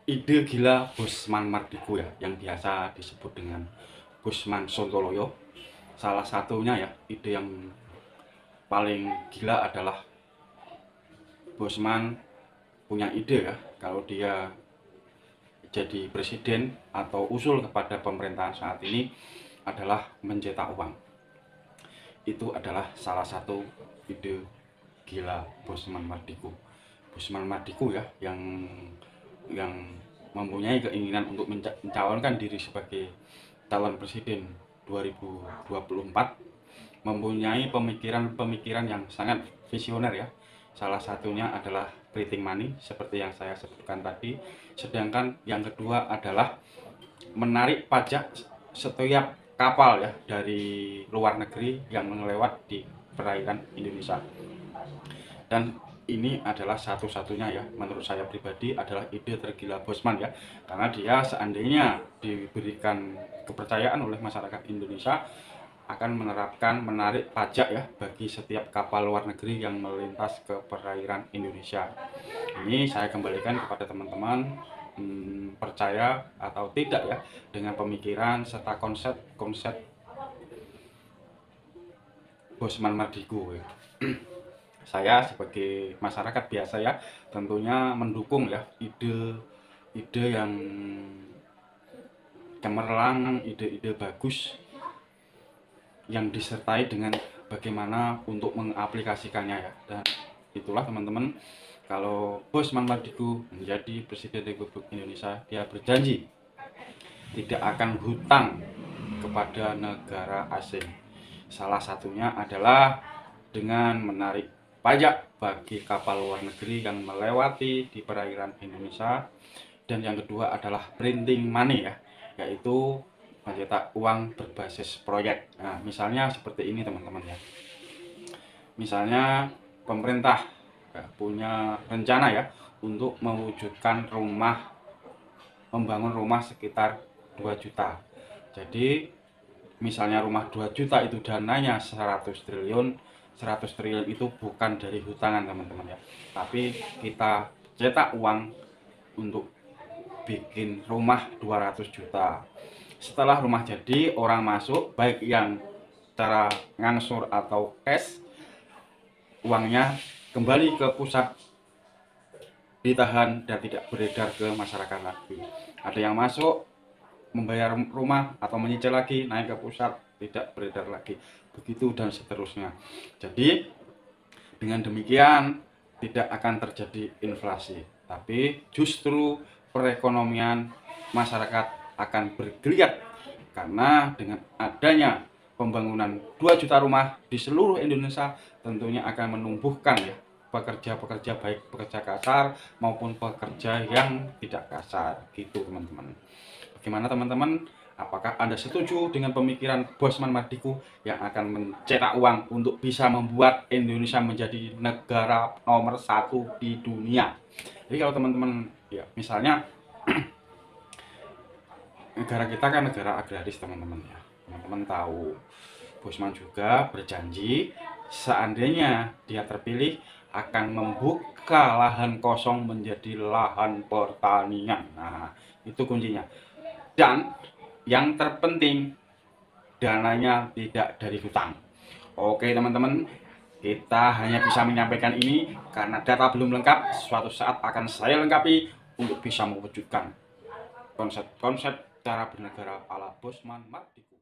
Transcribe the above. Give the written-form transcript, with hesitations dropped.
ide gila Bosman Mardiku ya, yang biasa disebut dengan Bosman Sontoloyo. Salah satunya ya, ide yang paling gila adalah Bosman punya ide ya, kalau dia jadi presiden atau usul kepada pemerintahan saat ini adalah mencetak uang. Itu adalah salah satu ide gila Bosman Mardiku. Bosman Mardiku ya, yang mempunyai keinginan untuk mencalonkan diri sebagai calon presiden 2024, mempunyai pemikiran-pemikiran yang sangat visioner ya. Salah satunya adalah printing money seperti yang saya sebutkan tadi. Sedangkan yang kedua adalah menarik pajak setiap kapal ya dari luar negeri yang melewat di perairan Indonesia. Dan ini adalah satu-satunya ya, menurut saya pribadi adalah ide tergila Bosman ya, karena dia seandainya diberikan kepercayaan oleh masyarakat Indonesia akan menerapkan menarik pajak ya bagi setiap kapal luar negeri yang melintas ke perairan Indonesia. Ini saya kembalikan kepada teman-teman, percaya atau tidak ya dengan pemikiran serta konsep Bosman Mardiku ya. Saya sebagai masyarakat biasa ya tentunya mendukung ya ide yang cemerlang, ide-ide bagus yang disertai dengan bagaimana untuk mengaplikasikannya ya. Dan itulah teman-teman, kalau Bosman Mardiku menjadi Presiden Republik Indonesia, dia berjanji tidak akan hutang kepada negara asing. Salah satunya adalah dengan menarik pajak bagi kapal luar negeri yang melewati di perairan Indonesia. Dan yang kedua adalah printing money ya, yaitu mencetak uang berbasis proyek. Nah, misalnya seperti ini teman-teman ya. Misalnya pemerintah ya, punya rencana ya untuk mewujudkan membangun rumah sekitar 2 juta. Jadi misalnya rumah 2 juta itu dananya 100 triliun. 100 triliun itu bukan dari hutangan teman-teman ya, tapi kita cetak uang untuk bikin rumah 200 juta. Setelah rumah jadi, orang masuk baik yang cara ngangsur atau cash, uangnya kembali ke pusat, ditahan dan tidak beredar ke masyarakat lagi. Ada yang masuk membayar rumah atau menyicil lagi, naik ke pusat, tidak beredar lagi, begitu dan seterusnya. Jadi dengan demikian tidak akan terjadi inflasi, tapi justru perekonomian masyarakat akan bergeliat, karena dengan adanya pembangunan 2 juta rumah di seluruh Indonesia tentunya akan menumbuhkan ya pekerja-pekerja, baik pekerja kasar maupun pekerja yang tidak kasar gitu teman-teman. Bagaimana teman-teman? Apakah Anda setuju dengan pemikiran Bosman Mardiku yang akan mencetak uang untuk bisa membuat Indonesia menjadi negara nomor 1 di dunia? Jadi kalau teman-teman ya misalnya negara kita kan negara agraris teman-teman ya. Teman-teman tahu Bosman juga berjanji seandainya dia terpilih akan membuka lahan kosong menjadi lahan pertanian. Nah, itu kuncinya. Dan yang terpenting, dananya tidak dari hutang. Oke teman-teman, kita hanya bisa menyampaikan ini karena data belum lengkap. Suatu saat akan saya lengkapi untuk bisa mewujudkan konsep-konsep cara bernegara ala Bosman Mardiku.